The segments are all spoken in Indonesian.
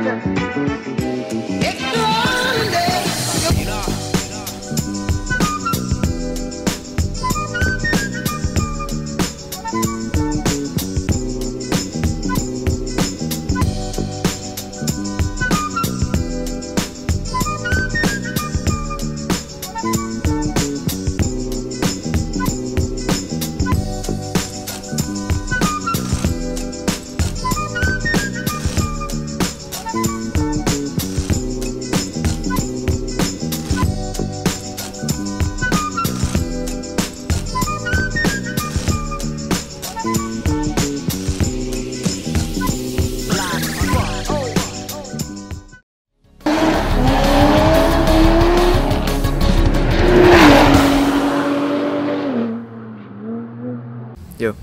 extra, extraordinary. Yo.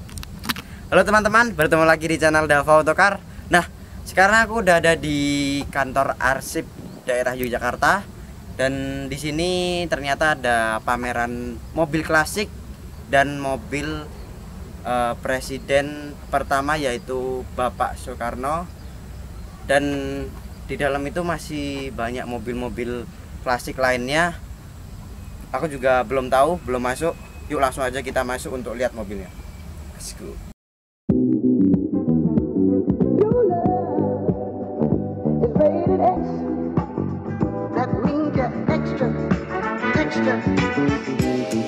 Halo teman-teman, bertemu lagi di channel Dava Autocar. Nah, sekarang aku udah ada di kantor arsip daerah Yogyakarta dan di sini ternyata ada pameran mobil klasik dan mobil presiden pertama yaitu Bapak Soekarno, dan di dalam itu masih banyak mobil-mobil klasik lainnya. Aku juga belum tahu, belum masuk. Yuk langsung aja kita masuk untuk lihat mobilnya. Let's go. Your love is rated X. That means you're extra, extra, extraordinary.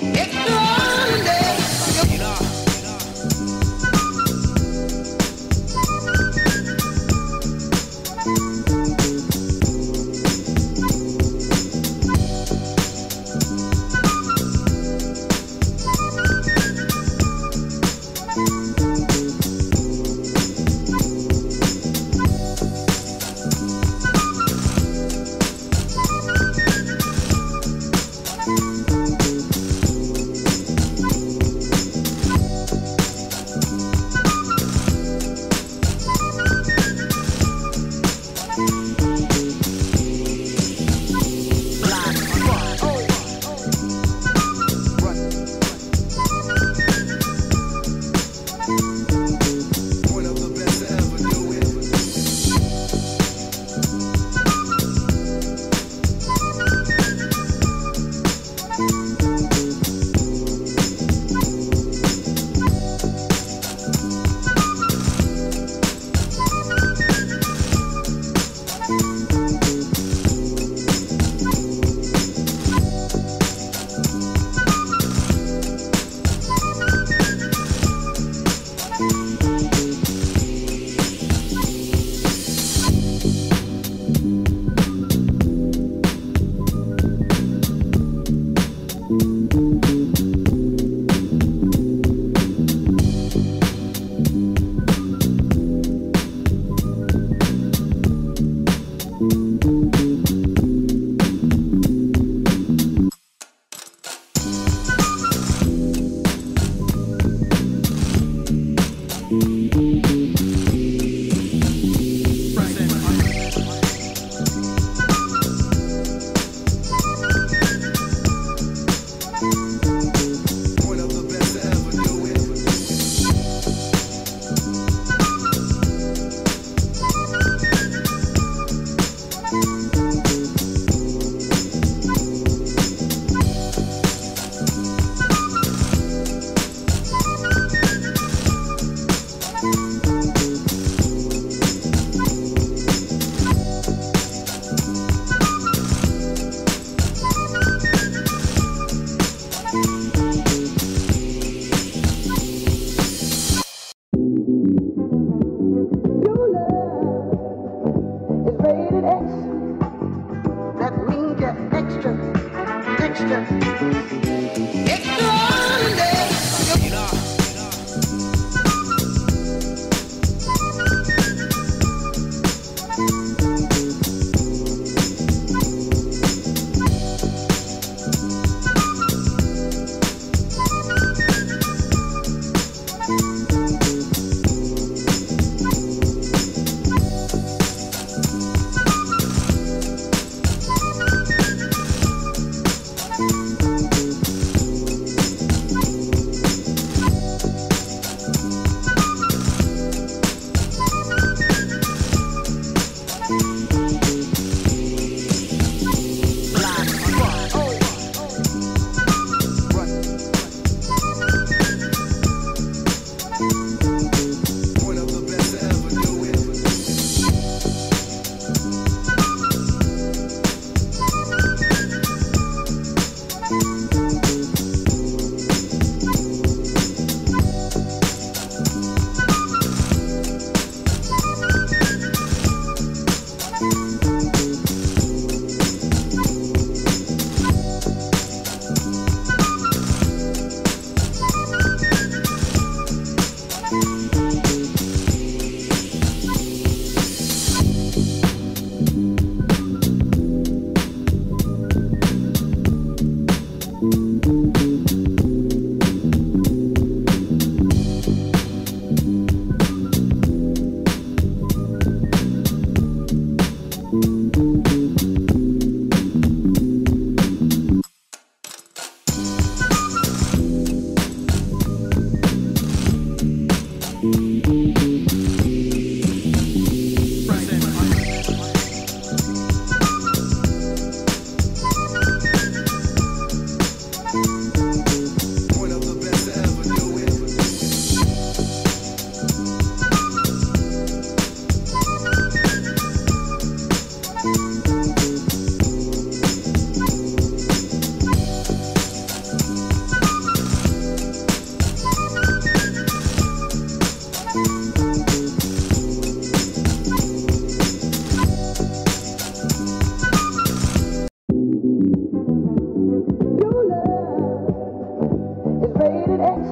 Your love is rated X.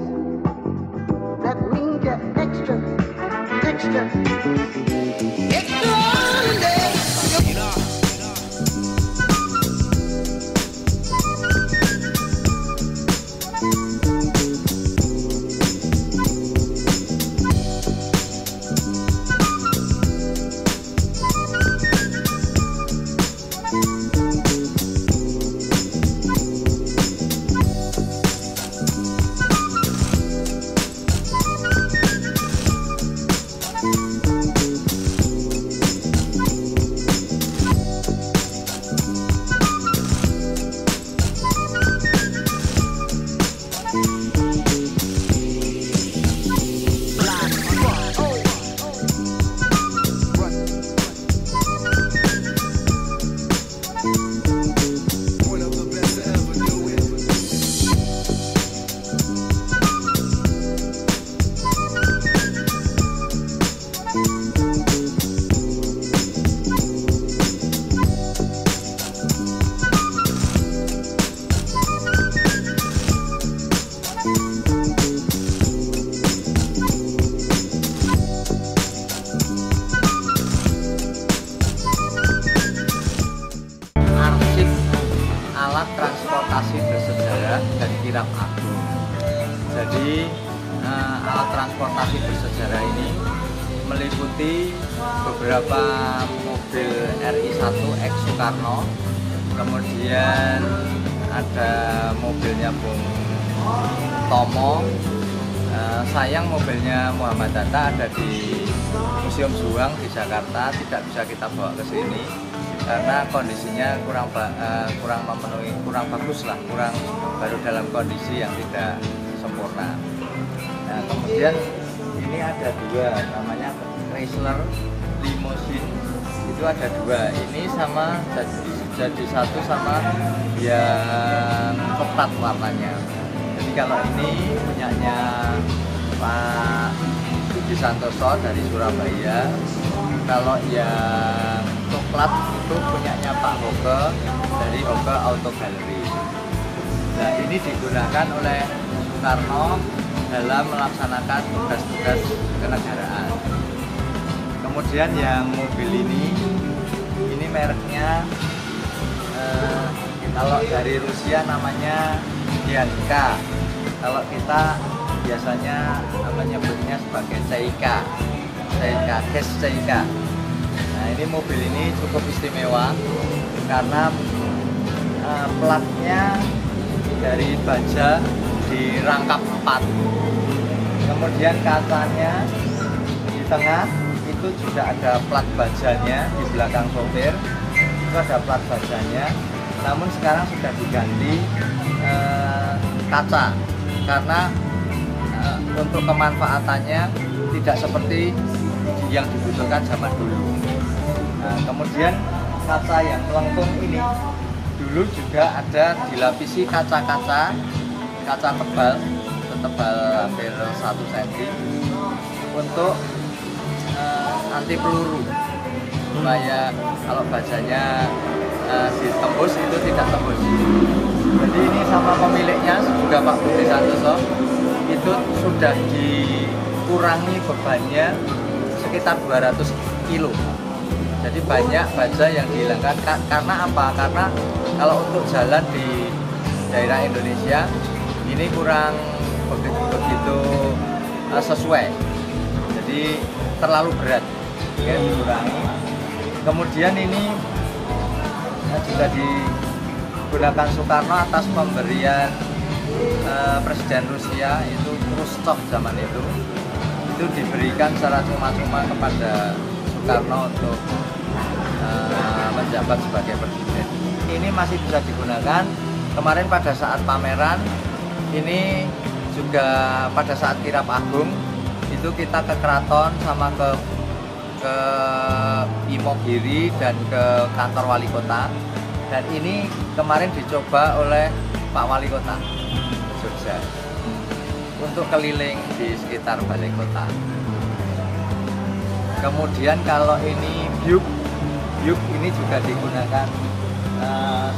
That means you're extra, extra, extraordinary. Arsip alat transportasi bersejarah dan kirap agung. Jadi alat transportasi bersejarah ini meliputi beberapa mobil RI1 X Soekarno, kemudian ada mobilnya Bung Tomo. Sayang mobilnya Muhammad Hatta ada di Museum Juang di Jakarta, tidak bisa kita bawa ke sini karena kondisinya kurang memenuhi, kurang bagus lah, baru dalam kondisi yang tidak sempurna. Nah, kemudian ini ada dua, namanya Chrysler Limousine, itu ada dua, ini sama jadi satu sama yang coklat warnanya. Jadi kalau ini punyanya Pak Budi Santoso dari Surabaya, kalau yang coklat itu punyanya Pak Hoke dari Hoke Auto Gallery. Nah, ini digunakan oleh Soekarno dalam melaksanakan tugas-tugas kenegaraan. Kemudian yang mobil ini mereknya kalau dari Rusia namanya Dianka, kalau kita biasanya menyebutnya sebagai Seika, Ges Seika. Nah, ini mobil ini cukup istimewa karena platnya dari baja dirangkap 4, kemudian kacanya di tengah itu juga ada plat bajanya, di belakang sopir itu ada plat bajanya, namun sekarang sudah diganti kaca karena untuk kemanfaatannya tidak seperti yang dibutuhkan zaman dulu. Nah, kemudian kaca yang melengkung ini dulu juga ada dilapisi kaca tebal, setebal hampir 1 cm untuk anti peluru, supaya kalau bajanya ditembus itu tidak tembus. Jadi ini sama pemiliknya juga Pak Budi Santoso itu sudah dikurangi bebannya sekitar 200 kilo. Jadi banyak baja yang dihilangkan karena apa? Karena kalau untuk jalan di daerah Indonesia ini kurang begitu sesuai, jadi terlalu berat, ya dikurangi. Kemudian ini juga digunakan Soekarno atas pemberian Presiden Rusia itu Khrushchev zaman itu diberikan secara cuma-cuma kepada Soekarno untuk menjabat sebagai presiden. Ini masih bisa digunakan. Kemarin pada saat pameran ini juga pada saat kirap agung itu kita ke keraton sama ke Imogiri dan ke kantor wali kota, dan ini kemarin dicoba oleh Pak Wali Kota Jogja untuk keliling di sekitar balai kota. Kemudian kalau ini byuk ini juga digunakan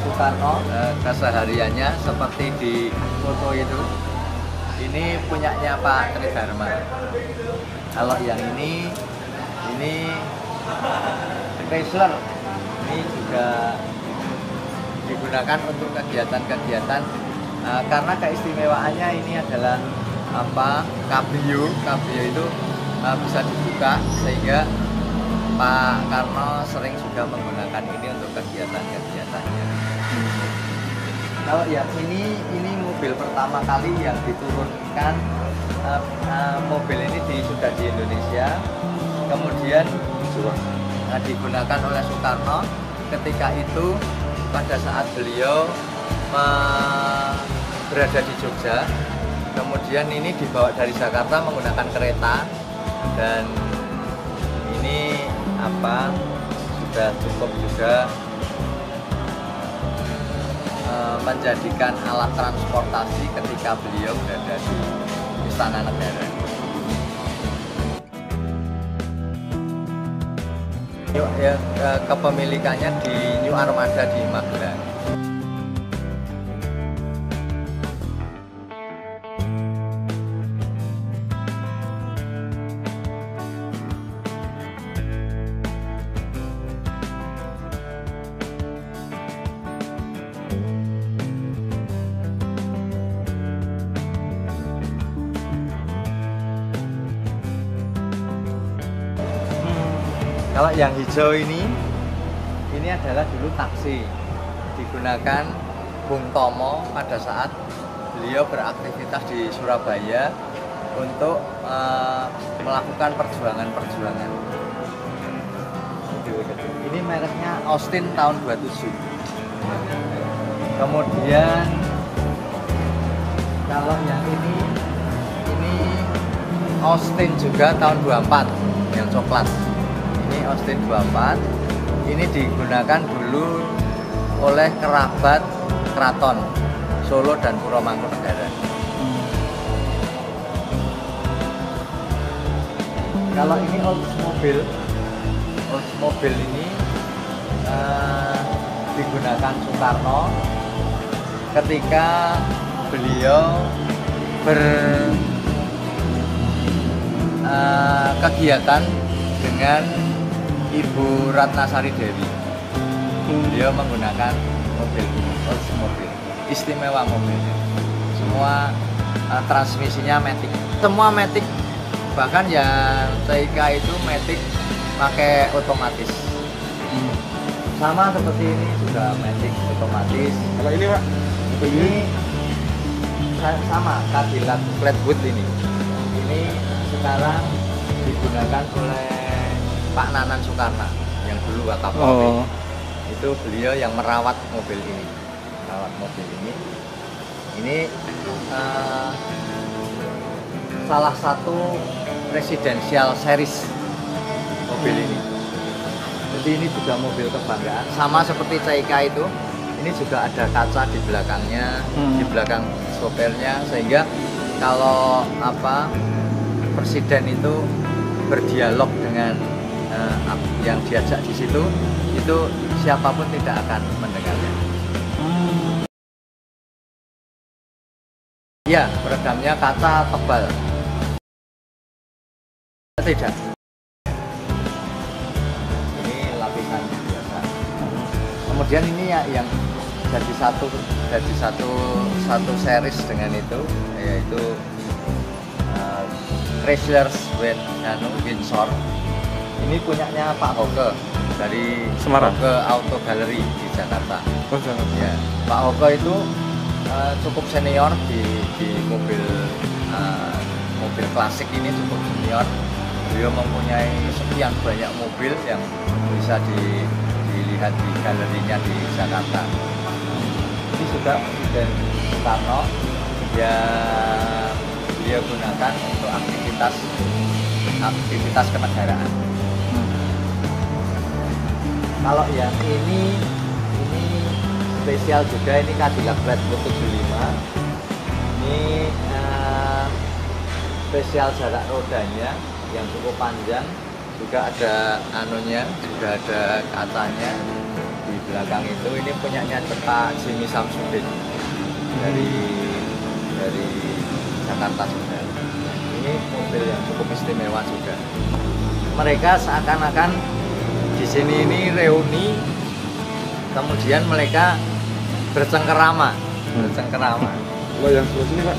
Soekarno kesehariannya seperti di foto itu. Ini punyanya Pak Tri Dharma. Kalau yang ini Chrysler, ini juga digunakan untuk kegiatan-kegiatan karena keistimewaannya ini adalah kabrio itu bisa dibuka, sehingga Pak Karno sering juga menggunakan ini untuk kegiatan-kegiatannya. Kalau yang ini mobil pertama kali yang diturunkan, mobil ini sudah di Indonesia, kemudian digunakan oleh Soekarno ketika itu pada saat beliau berada di Jogja. Kemudian ini dibawa dari Jakarta menggunakan kereta, dan ini sudah cukup juga menjadikan alat transportasi ketika beliau berada di Istana Negara. Kepemilikannya di New Armada di Magelang. Kalau yang hijau ini adalah dulu taksi, digunakan Bung Tomo pada saat beliau beraktivitas di Surabaya untuk melakukan perjuangan-perjuangan. Ini mereknya Austin tahun 27. Kemudian kalau yang ini Austin juga tahun 24 yang coklat. Ini Austin 24, ini digunakan dulu oleh kerabat keraton Solo dan Puromangkunegara. Kalau ini Oldsmobile ini digunakan Soekarno ketika beliau kegiatan dengan Ibu Ratnasari Dewi. Beliau menggunakan mobil Oldsmobile, istimewa mobilnya. Semua transmisinya matic, semua matic, bahkan yang TIK itu matic pakai otomatis. Sama seperti ini juga matic otomatis. Kalau ini Pak? Ini sama Cadillac Flatwood ini. Ini sekarang digunakan oleh Pak Nanan Soekarno yang dulu Wakapolri. Itu beliau yang merawat mobil ini. Ini salah satu presidential series mobil ini. Jadi ini juga mobil kebanggaan. Sama seperti CIK itu, ini juga ada kaca di belakangnya, di belakang sopirnya, sehingga kalau presiden itu berdialog dengan yang diajak di situ, itu siapapun tidak akan mendengarnya. Ya, peredamnya kaca tebal. Tidak. Ini lapisan biasa. Kemudian ini ya yang jadi satu satu series dengan itu, yaitu Chrysler's Windsor. Ini punyanya Pak Hoke dari Semarang. Hoke Auto Gallery di Jakarta. Oh, jangan. Ya, Pak Hoke itu cukup senior di mobil mobil klasik ini, cukup senior. Beliau mempunyai sekian banyak mobil yang bisa dilihat di galerinya di Jakarta. Ini juga Presiden Soekarno yang beliau gunakan untuk aktivitas kenegaraan. Kalau yang ini spesial juga, ini Cadillac Redwood 75. Ini spesial jarak rodanya yang cukup panjang, juga ada anunya, juga ada kacanya di belakang itu. Ini punyanya Pak Jimmy Samsudin dari Jakarta juga. Ini mobil yang cukup istimewa juga. Mereka seakan-akan di sini ini reuni, kemudian mereka bercengkerama. Kalau yang sebelah sini Pak?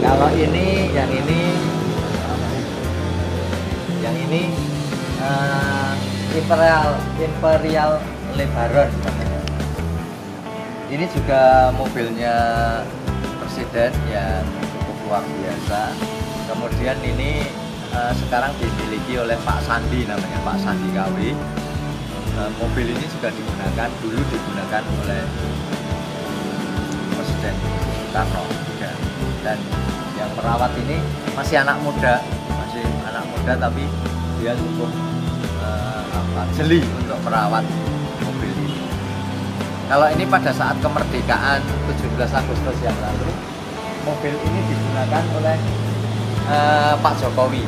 Kalau yang ini Imperial LeBaron. Ini juga mobilnya Presiden yang cukup luar biasa. Kemudian ini sekarang dimiliki oleh Pak Sandi, namanya Pak Sandi KW. Mobil ini juga dulu digunakan oleh Presiden Soekarno juga. Dan yang merawat ini masih anak muda tapi dia cukup jeli untuk merawat mobil ini. Kalau ini pada saat kemerdekaan 17 Agustus yang lalu, mobil ini digunakan oleh Pak Jokowi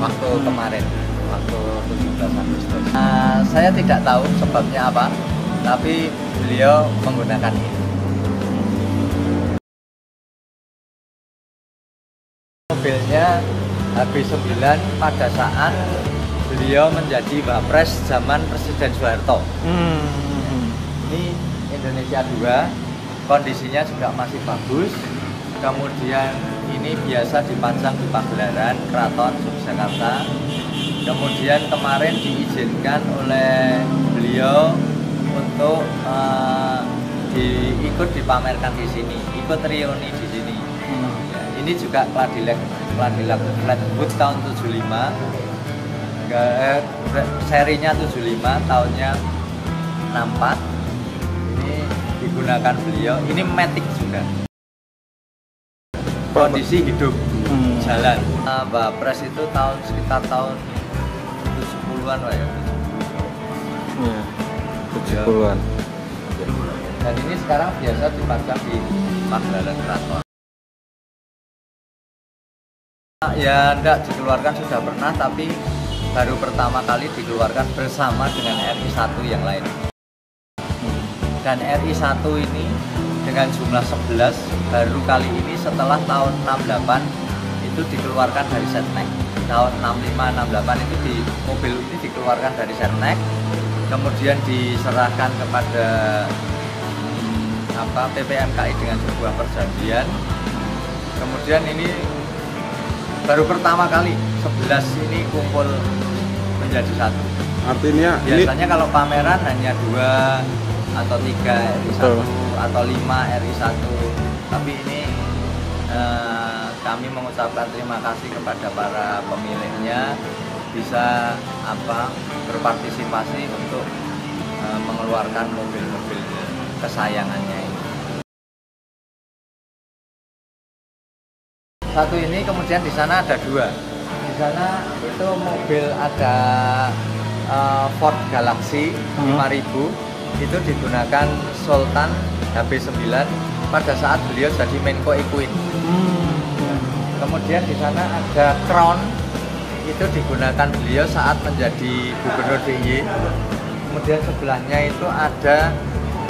waktu kemarin, waktu 17 Agustus. Saya tidak tahu sebabnya apa, tapi beliau menggunakan ini. Mobilnya HB9 pada saat beliau menjadi Wapres zaman Presiden Soeharto. Ini Indonesia 2, kondisinya juga masih bagus. Kemudian ini biasa dipajang di pagelaran Keraton Yogyakarta. Kemudian kemarin diizinkan oleh beliau untuk ikut dipamerkan di sini, ikut reuni di sini. Ini juga Cadillac Redwood tahun 75, serinya 75, tahunnya 64. Ini digunakan beliau. Ini Matic juga. Kondisi hidup, jalan. Wapres itu sekitar tahun 70-an lah ya. 70-an. Dan ini sekarang biasa dipajang di pagelaran keraton. Ya enggak dikeluarkan, sudah pernah, tapi baru pertama kali dikeluarkan bersama dengan RI1 yang lain. Dan RI1 ini dengan jumlah 11 baru kali ini setelah tahun 68 itu dikeluarkan dari Setnek. Tahun 65-68 itu mobil ini dikeluarkan dari Setnek, kemudian diserahkan kepada PPMKI dengan sebuah perjanjian. Kemudian ini baru pertama kali 11 ini kumpul menjadi satu. Artinya biasanya kalau pameran hanya 2 atau 3 RI1 atau 5 RI1. Tapi ini kami mengucapkan terima kasih kepada para pemiliknya bisa berpartisipasi untuk mengeluarkan mobil-mobil kesayangannya ini. Satu ini, kemudian di sana ada 2. Di sana itu mobil ada Ford Galaxy 5000, itu digunakan Sultan HB9 pada saat beliau jadi Menko Ikuin. Kemudian di sana ada Crown, itu digunakan beliau saat menjadi Gubernur DIY. Kemudian sebelahnya itu ada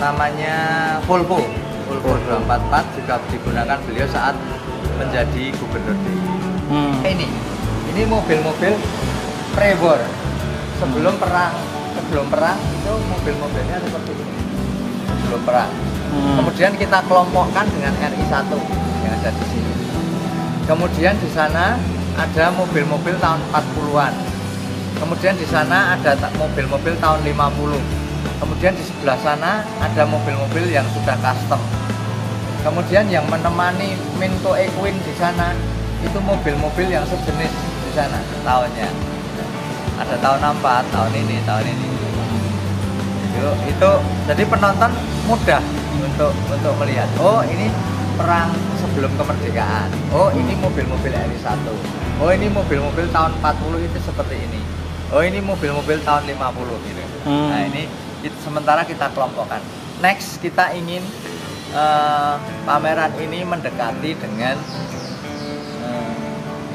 namanya Volvo 244, juga digunakan beliau saat menjadi Gubernur DIY. Ini mobil-mobil pre-war, sebelum perang itu mobil-mobilnya seperti ini. Sebelum perang. Kemudian kita kelompokkan dengan RI1 yang ada di sini. Kemudian di sana ada mobil-mobil tahun 40-an. Kemudian di sana ada mobil-mobil tahun 50. Kemudian di sebelah sana ada mobil-mobil yang sudah custom. Kemudian yang menemani Minto Equine di sana itu mobil-mobil yang sejenis di sana tahunnya. Ada tahun 64, tahun ini. Itu jadi penonton mudah untuk melihat. Oh, ini perang sebelum kemerdekaan. Oh, ini mobil-mobil RI1. Oh, ini mobil-mobil tahun 40 itu seperti ini. Oh, ini mobil-mobil tahun 50 gitu. Nah, ini sementara kita kelompokkan. Next kita ingin pameran ini mendekati dengan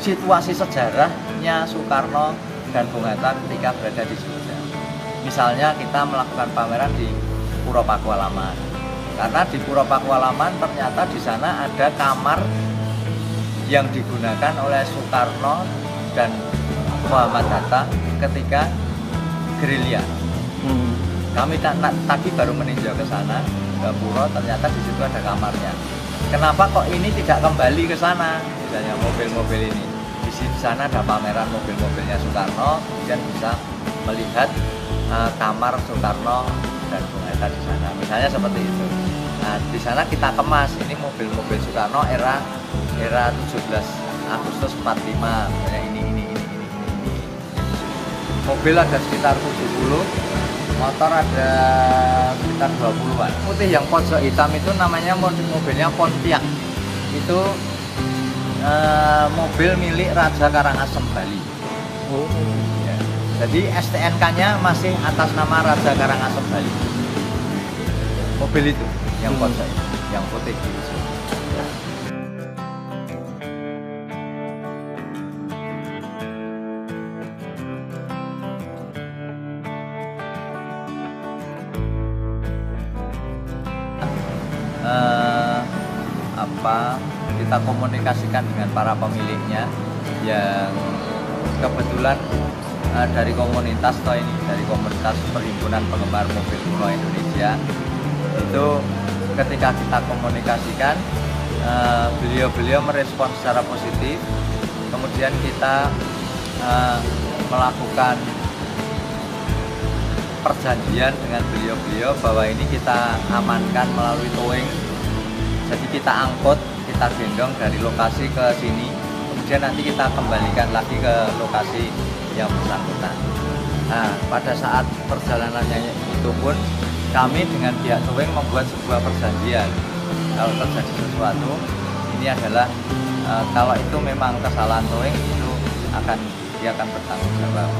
situasi sejarahnya Soekarno dan Bung Hatta ketika berada di Jogja. Misalnya kita melakukan pameran di Puro Pakualaman. Karena di Puro Pakualaman ternyata di sana ada kamar yang digunakan oleh Soekarno dan Muhammad Hatta ketika gerilya. Kami tadi baru meninjau ke sana, ke Puro, ternyata di situ ada kamarnya. Kenapa kok ini tidak kembali ke sana? Misalnya mobil-mobil ini. Di sana ada pameran mobil-mobilnya Soekarno, kemudian bisa melihat kamar Soekarno dan Bung Hatta di sana. Misalnya seperti itu. Nah, di sana kita kemas ini mobil-mobil Soekarno era 17 Agustus 45. Misalnya ini. Mobil ada sekitar 70, motor ada sekitar 20-an. Putih yang pojok hitam itu namanya mobilnya Pontiac. Itu mobil milik Raja Karangasem Bali. Ya. Jadi STNK-nya masih atas nama Raja Karangasem Bali. Mobil itu yang pojok, yang putih itu. Kita komunikasikan dengan para pemiliknya yang kebetulan dari komunitas dari komunitas Perhimpunan Penggemar Mobil Kuno Indonesia. Itu ketika kita komunikasikan, beliau merespon secara positif. Kemudian kita melakukan perjanjian dengan beliau bahwa ini kita amankan melalui towing. Jadi kita angkut, kita gendong dari lokasi ke sini, kemudian nanti kita kembalikan lagi ke lokasi yang bersangkutan. Nah, pada saat perjalanannya itu pun kami dengan pihak towing membuat sebuah perjanjian. Kalau terjadi sesuatu, ini adalah kalau itu memang kesalahan towing, itu dia akan bertanggung jawab.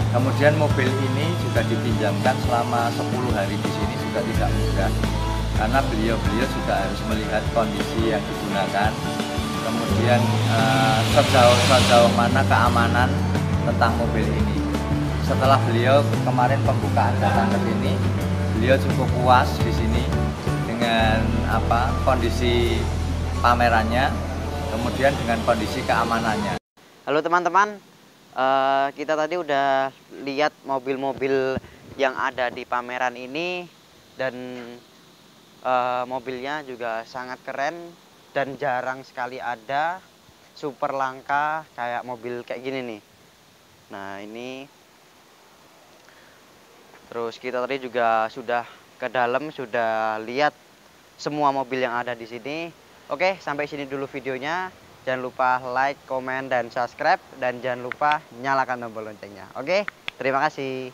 Kemudian mobil ini juga dipinjamkan selama 10 hari di sini, juga tidak mudah. Karena beliau juga harus melihat kondisi yang digunakan, kemudian sejauh mana keamanan tentang mobil ini. Setelah beliau kemarin pembukaan datang ke sini, beliau cukup puas di sini dengan kondisi pamerannya, kemudian dengan kondisi keamanannya. Halo teman-teman, kita tadi udah lihat mobil-mobil yang ada di pameran ini, dan mobilnya juga sangat keren dan jarang sekali ada, super langka kayak mobil kayak gini nih. Nah, ini terus kita tadi juga sudah ke dalam, sudah lihat semua mobil yang ada di sini. Oke, sampai sini dulu videonya. Jangan lupa like, komen, dan subscribe, dan jangan lupa nyalakan tombol loncengnya. Oke, terima kasih.